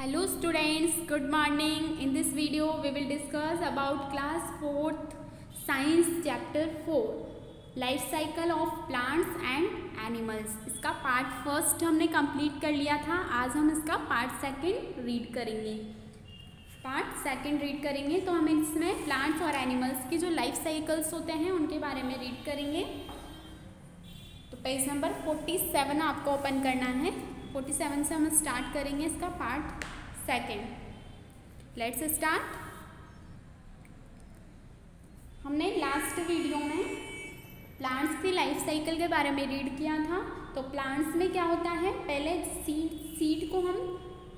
Hello students, good morning. In this video we will discuss about class 4th science chapter 4 life cycle of plants and animals. इसका part first हमने complete कर लिया था. आज हम इसका पार्ट सेकंड रीड करेंगे. तो हम इसमें प्लांट्स और एनिमल्स की जो लाइफ साइकिल्स होते हैं उनके बारे में रीड करेंगे. तो पेज नंबर 47 आपको ओपन करना है. 47 से हम स्टार्ट करेंगे इसका पार्ट सेकंड. Let's start. हमने लास्ट वीडियो में प्लांट्स की लाइफ साइकिल के बारे में रीड किया था. तो प्लांट्स में क्या होता है, पहले सीड को हम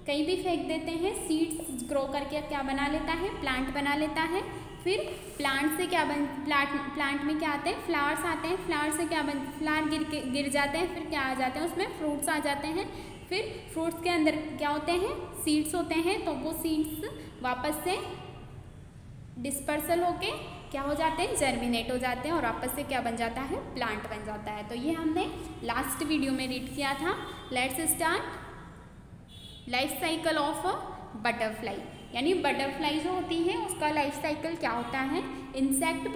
कहीं भी फेंक देते हैं, सीड्स ग्रो करके क्या बना लेता है, प्लांट बना लेता है. फिर प्लांट से क्या प्लांट में क्या आते हैं, फ्लावर्स आते हैं. फ्लावर से क्या फ्लावर गिर जाते हैं, फिर क्या आ जाते हैं, उसमें फ्रूट्स आ जाते हैं. फिर फ्रूट्स के अंदर क्या होते हैं, सीड्स होते हैं. तो वो सीड्स वापस से डिस्पर्सल होके क्या हो जाते हैं, जर्मिनेट हो जाते हैं और वापस से क्या बन जाता है, प्लांट बन जाता है. तो ये हमने लास्ट वीडियो में रीड किया था. Let's start. Life cycle of a butterfly, यानी बटरफ्लाई जो होती है उसका लाइफ साइकिल क्या होता है. Insect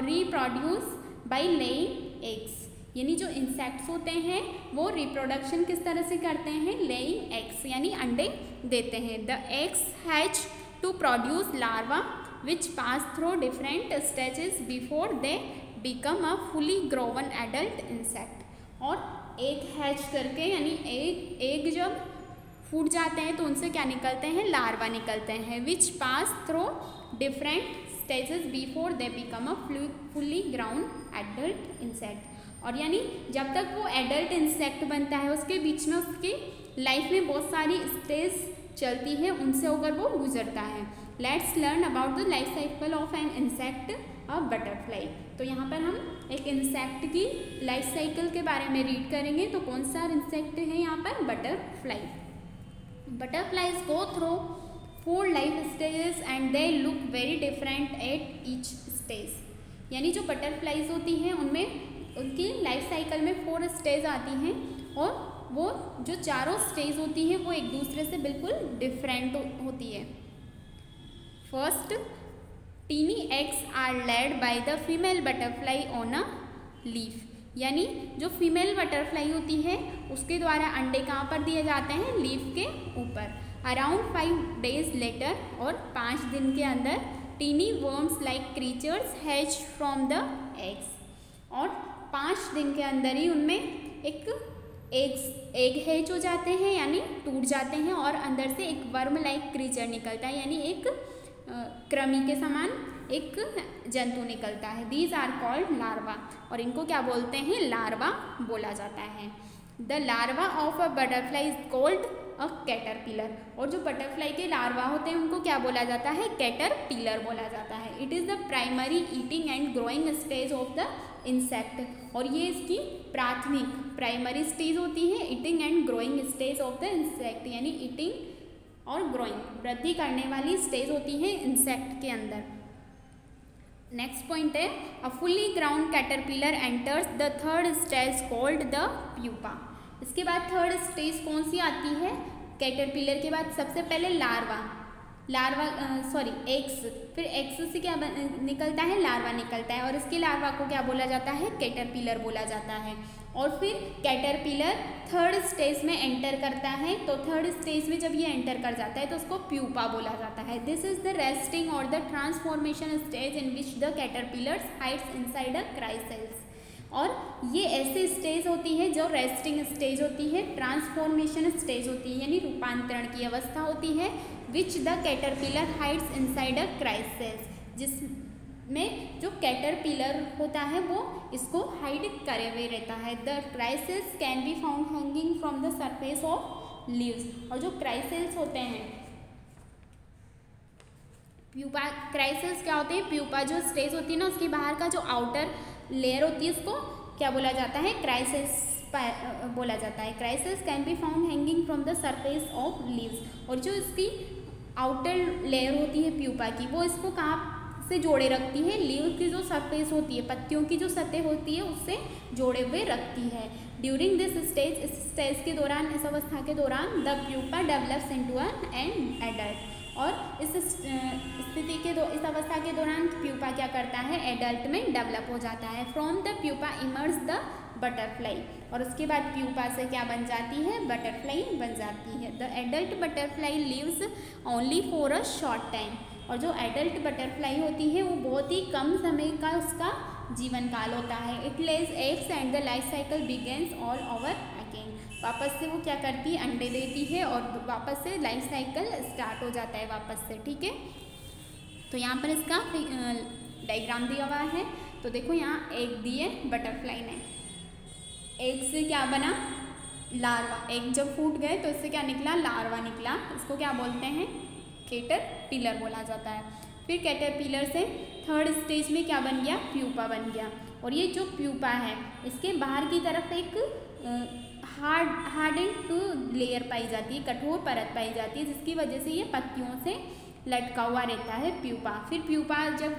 reproduce by laying eggs, यानी जो इंसेक्ट्स होते हैं वो रिप्रोडक्शन किस तरह से करते हैं, लेइंग एग्स, यानी अंडे देते हैं. The eggs hatch to produce larva which pass through different stages before they become a fully grown adult insect. और एग हैच करके, यानी एग जब फूट जाते हैं तो उनसे क्या निकलते हैं, लार्वा निकलते हैं. Which pass through different stages before they become a fully grown adult insect. और यानी जब तक वो एडल्ट इंसेक्ट बनता है उसके बीच में उसकी लाइफ में बहुत सारी स्टेज चलती है, उनसे होकर वो गुजरता है. Let's learn about the life cycle of an insect a butterfly. तो यहाँ पर हम एक इंसेक्ट की लाइफ साइकिल के बारे में रीड करेंगे. तो कौन सा इंसेक्ट है यहाँ पर, butterfly. Butterflies go through 4 life stages and they look very different at each stage. यानी जो बटरफ्लाइज होती हैं उनमें उनकी लाइफ साइकिल में 4 स्टेज आती हैं और वो जो चारों स्टेज होती हैं वो एक दूसरे से बिल्कुल डिफरेंट होती है. First, tiny eggs are laid by the female butterfly on a leaf, यानी जो फीमेल बटरफ्लाई होती है उसके द्वारा अंडे कहाँ पर दिए जाते हैं, लीफ के ऊपर. अराउंड 5 days लेटर, और 5 दिन के अंदर tiny worms like creatures hatch from the eggs. और 5 दिन के अंदर ही उनमें एक एग हैच हो जाते हैं, यानी टूट जाते हैं, और अंदर से एक वर्म लाइक क्रीचर निकलता है, यानी एक कृमि के समान एक जंतु निकलता है. दीज आर कॉल्ड लार्वा, और इनको क्या बोलते हैं, लार्वा बोला जाता है. The larva of a butterfly is called a caterpillar, और जो बटरफ्लाई के लार्वा होते हैं उनको क्या बोला जाता है, कैटरपिलर बोला जाता है. It is the primary eating and growing stage of the insect, और ये इसकी प्राइमरी स्टेज होती है, eating and growing stage of the insect, यानी ईटिंग और ग्रोइंग, वृद्धि करने वाली स्टेज होती है इंसेक्ट के अंदर. नेक्स्ट पॉइंट है, अ fully ground caterpillar enters the third stage called the pupa. इसके बाद थर्ड स्टेज कौन सी आती है, कैटरपिलर के बाद सबसे पहले एग्स, फिर एग्स से क्या निकलता है, लार्वा निकलता है, और इसके लार्वा को क्या बोला जाता है, कैटरपिलर बोला जाता है. और फिर कैटरपिलर थर्ड स्टेज में एंटर करता है. तो थर्ड स्टेज में जब ये एंटर कर जाता है तो उसको प्यूपा बोला जाता है. दिस इज द रेस्टिंग और the transformation stage in which the caterpillars hides inside a chrysalis. और ये ऐसी स्टेज होती है जो रेस्टिंग स्टेज होती है, ट्रांसफॉर्मेशन स्टेज होती है, यानी रूपांतरण की अवस्था होती है, which the caterpillar hides inside a chrysalis, जिसमें जो कैटरपिलर होता है वो इसको हाइड करे हुए रहता है. The chrysalis can be found hanging from the surface of leaves, और जो क्राइसेल्स होते हैं, प्यूपा क्राइसेल्स क्या होते हैं, प्यूपा जो स्टेज होती है ना उसकी बाहर का जो आउटर लेयर होती है उसको क्या बोला जाता है, क्राइसेल्स बोला जाता है. Chrysalis can be found hanging from the surface of leaves, और जो इसकी आउटर लेयर होती है प्यूपा की वो इसको कहाँ से जोड़े रखती है, लीव की जो सरफेस होती है, पत्तियों की जो सतह होती है उससे जोड़े हुए रखती है. ड्यूरिंग दिस स्टेज, इस स्टेज के दौरान, इस अवस्था के दौरान the pupa develops into an adult, और इस स्थिति के इस अवस्था के दौरान प्यूपा क्या करता है, एडल्ट में डेवलप हो जाता है। From the pupa emerge the butterfly, और उसके बाद प्यूपा से क्या बन जाती है, बटरफ्लाई बन जाती है। The adult butterfly lives only for a short time, और जो एडल्ट बटरफ्लाई होती है वो बहुत ही कम समय का उसका जीवन काल होता है। It Lay's eggs and the life cycle begins all over again, वापस से वो क्या करती है, अंडे देती है और वापस से लाइफ साइकिल स्टार्ट हो जाता है वापस से। ठीक है, तो यहाँ पर इसका डायग्राम दिया हुआ है। तो देखो यहाँ एग दिए बटरफ्लाई ने, एग से क्या बना, लार्वा। एग जब फूट गए तो इससे क्या निकला, लार्वा निकला। इसको क्या बोलते हैं, कैटरपिलर बोला जाता है। फिर कैटरपिलर से थर्ड स्टेज में क्या बन गया, प्यूपा बन गया। और ये जो प्यूपा है इसके बाहर की तरफ एक हार्डेंड लेयर पाई जाती है, कठोर परत पाई जाती है, जिसकी वजह से ये पत्तियों से लटका हुआ रहता है प्यूपा। फिर प्यूपा जब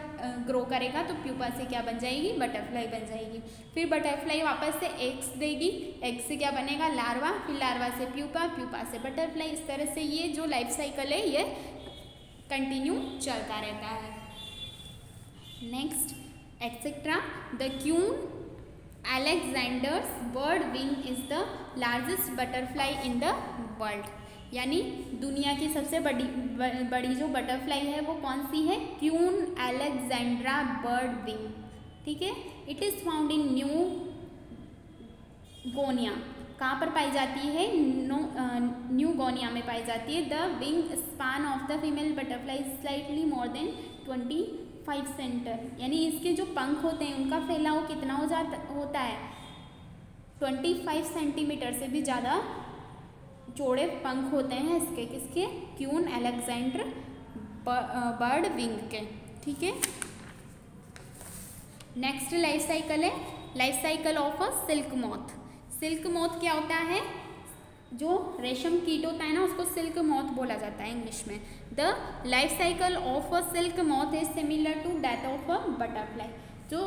ग्रो करेगा तो प्यूपा से क्या बन जाएगी, बटरफ्लाई बन जाएगी। फिर बटरफ्लाई वापस से एग्स देगी, एग से क्या बनेगा, लार्वा, फिर लार्वा से प्यूपा, प्यूपा से बटरफ्लाई। इस तरह से ये जो लाइफ साइकिल है ये कंटिन्यू चलता रहता है। Next etcetera, the queen Alexander's birdwing is the largest butterfly in the world, यानी दुनिया की सबसे बड़ी जो बटरफ्लाई है वो कौन सी है, क्यून अलेक्जेंड्रा बर्ड विंग। ठीक है, it is found in New Guinea, कहाँ पर पाई जाती है, न्यू गोनिया में पाई जाती है। The wing span of the female butterfly slightly more than 25 centre, यानी इसके जो पंख होते हैं उनका फैलाव कितना होता है, 25 सेंटीमीटर से भी ज़्यादा चौड़े पंख होते हैं इसके, किसके, क्यून अलेक्जेंडर बर्ड विंग के। ठीक है, नेक्स्ट लाइफ साइकिल है life cycle of a silk moth. Silk moth क्या होता है, जो रेशम कीट होता है ना उसको सिल्क मॉथ बोला जाता है इंग्लिश में। The life cycle of a silk moth is similar to that of a butterfly. जो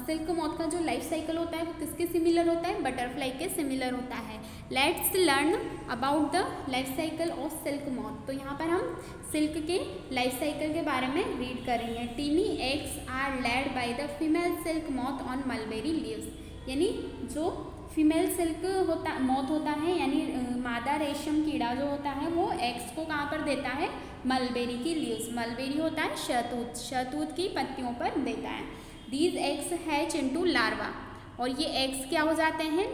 सिल्क मॉथ का जो लाइफ साइकिल होता है वो किसके सिमिलर होता है, बटरफ्लाई के सिमिलर होता है। Let's learn about the life cycle of silk moth. तो यहाँ पर हम सिल्क के लाइफ साइकिल के बारे में रीड करेंगे। Tiny eggs are laid by the female silk moth on mulberry leaves, यानी जो फीमेल सिल्क मॉथ होता है, यानी मादा रेशम कीड़ा जो होता है वो एग्स को कहाँ पर देता है, मलबेरी की लीव्स। मलबेरी होता है शहतूत, शहतूत की पत्तियों पर देता है। These eggs hatch into larva, और ये एग्स क्या हो जाते हैं,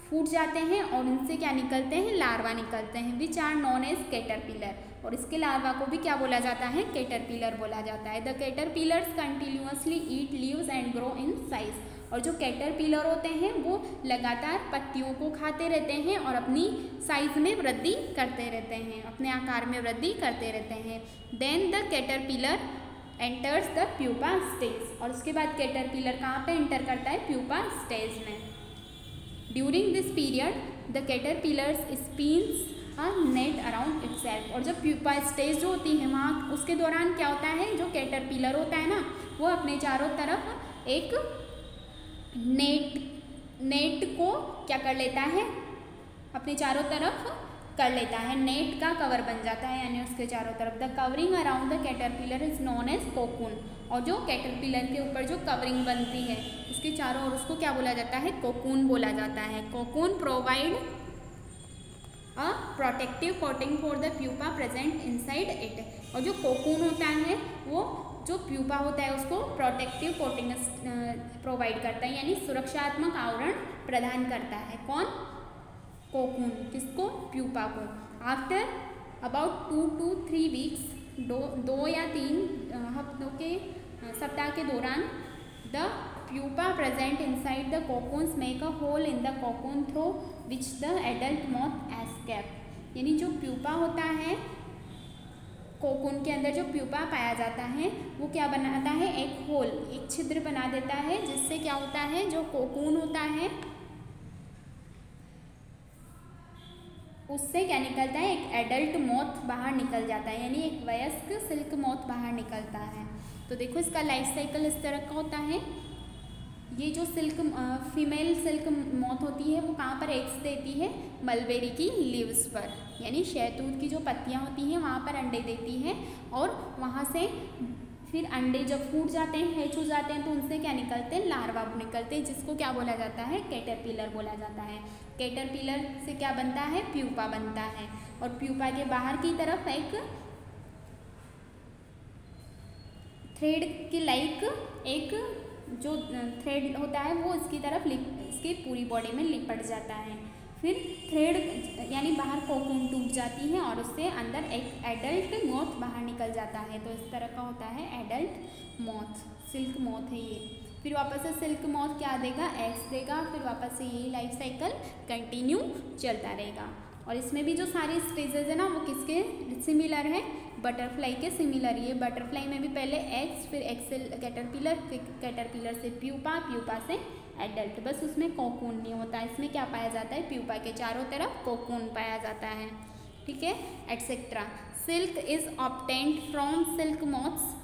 फूट जाते हैं और इनसे क्या निकलते हैं, लार्वा निकलते हैं, which are known as caterpillar. और इसके लार्वा को भी क्या बोला जाता है, कैटरपिलर बोला जाता है। The caterpillars continuously eat leaves and grow in size, और जो कैटरपिलर होते हैं वो लगातार पत्तियों को खाते रहते हैं और अपनी साइज में वृद्धि करते रहते हैं, अपने आकार में वृद्धि करते रहते हैं। Then the caterpillar enters the pupa stage, और उसके बाद कैटरपिलर कहाँ पे एंटर करता है, प्यूपा स्टेज में। During this period the caterpillars spins a net around itself, और जब प्यूपा स्टेज जो होती है वहाँ उसके दौरान क्या होता है, जो कैटरपिलर होता है ना वो अपने चारों तरफ एक नेट को क्या कर लेता है, अपने चारों तरफ कर लेता है, नेट का कवर बन जाता है, यानी उसके चारों तरफ। The covering around the caterpillar is known as cocoon, और जो कैटरपिलर के ऊपर जो कवरिंग बनती है उसके चारों ओर उसको क्या बोला जाता है, कोकून बोला जाता है। Cocoon provide a protective coating for the pupa present inside it, और जो कोकून होता है वो जो प्यूपा होता है उसको प्रोटेक्टिव कोटिंग प्रोवाइड करता है, यानी सुरक्षात्मक आवरण प्रदान करता है। कौन, कोकून, किसको, प्यूपा को। आफ्टर अबाउट 2 to 3 वीक्स, 2 या 3 हफ्तों के सप्ताह के दौरान, the pupa present inside the cocoons make a hole in the cocoon through which the adult moth escape, यानी जो प्यूपा होता है, कोकून के अंदर जो प्यूपा पाया जाता है वो क्या बनाता है, एक होल, एक छिद्र बना देता है, जिससे क्या होता है, जो कोकून होता है उससे क्या निकलता है, एक एडल्ट मॉथ बाहर निकल जाता है, यानी एक वयस्क सिल्क मॉथ बाहर निकलता है। तो देखो इसका लाइफ साइकिल इस तरह का होता है। ये जो सिल्क फीमेल सिल्क मॉथ होती है वो कहाँ पर एग्स देती है? मलबेरी की लीव्स पर, यानी शहतूत की जो पत्तियाँ होती हैं वहाँ पर अंडे देती है, और वहाँ से फिर अंडे जब फूट जाते हैं, हैच हो जाते हैं, तो उनसे क्या निकलते हैं? लार्वा निकलते हैं, जिसको क्या बोला जाता है? कैटरपिलर बोला जाता है। कैटरपिलर से क्या बनता है? प्यूपा बनता है, और प्यूपा के बाहर की तरफ एक थ्रेड के लाइक एक जो थ्रेड होता है वो इसकी तरफ इसकी पूरी बॉडी में लिपट जाता है। फिर थ्रेड यानी बाहर कोकून टूट जाती है और उससे अंदर एक एडल्ट मॉथ बाहर निकल जाता है। तो इस तरह का होता है एडल्ट मॉथ, सिल्क मॉथ है ये। फिर वापस से सिल्क मॉथ क्या देगा? एग्स देगा, फिर वापस से यही लाइफ साइकिल कंटिन्यू चलता रहेगा। और इसमें भी जो सारे स्टेजेस है ना वो किसके सिमिलर है? बटरफ्लाई के सिमिलर। ये बटरफ्लाई में भी पहले एग्स, फिर एग से कैटरपिलर, फिर कैटरपिलर से प्यूपा, प्यूपा से एडल्ट, बस उसमें कोकून नहीं होता। इसमें क्या पाया जाता है? प्यूपा के चारों तरफ कोकून पाया जाता है, ठीक है, etcetera. Silk is obtained from silk moths.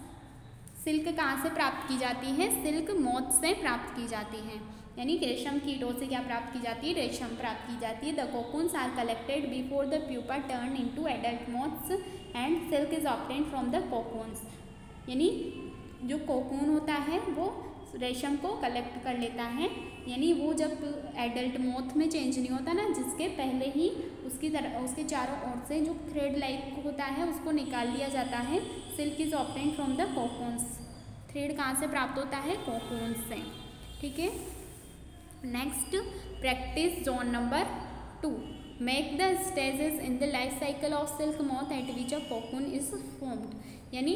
Silk कहाँ से प्राप्त की जाती है? सिल्क मॉथ से प्राप्त की जाती है, यानी रेशम कीटों से क्या प्राप्त की जाती है? रेशम प्राप्त की जाती है। The cocoons are collected before the pupa turn into adult moths and silk is obtained from the cocoons. यानी जो कोकून होता है वो रेशम को कलेक्ट कर लेता है, यानी वो जब एडल्ट मॉथ में चेंज नहीं होता ना, जिसके पहले ही उसकी तरह उसके चारों ओर से जो थ्रेड लाइक होता है उसको निकाल लिया जाता है। Silk is obtained from the cocoons. Thread कहाँ से प्राप्त होता है? कोकून्स से, ठीक है। Next practice zone number 2। Make the stages in the life cycle of silk moth eight which a cocoon is formed. यानी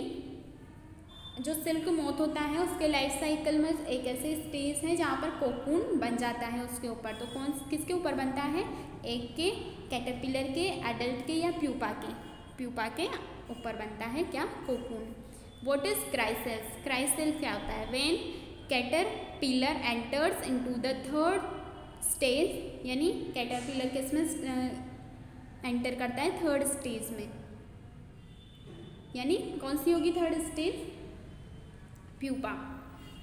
जो सिल्क मॉथ होता है उसके लाइफ साइकिल में एक ऐसे स्टेज है जहाँ पर कोकून बन जाता है उसके ऊपर। तो कौन किसके ऊपर बनता है? एग के, कैटरपिलर के, एडल्ट के या प्यूपा के? प्यूपा के ऊपर बनता है क्या? Cocoon. What is chrysalis? Chrysalis क्या होता है? When caterpillar enters into the third stage, यानी कैटरपिलर किसमें एंटर करता है? थर्ड स्टेज में। यानी कौन सी होगी third stage? Pupa.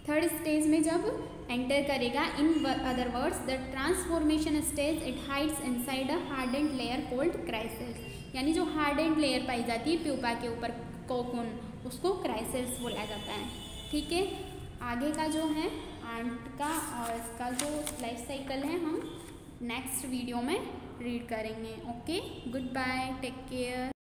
Third stage में जब एंटर करेगा, in other words the transformation stage it hides inside a hardened layer called chrysalis. यानी जो हार्डेंड लेयर पाई जाती है प्यूपा के ऊपर कोकून, उसको क्राइसेल्स बोला जाता है, ठीक है। आगे का जो है आंट का और इसका जो लाइफ साइकिल है हम नेक्स्ट वीडियो में रीड करेंगे। Okay, good bye, take care.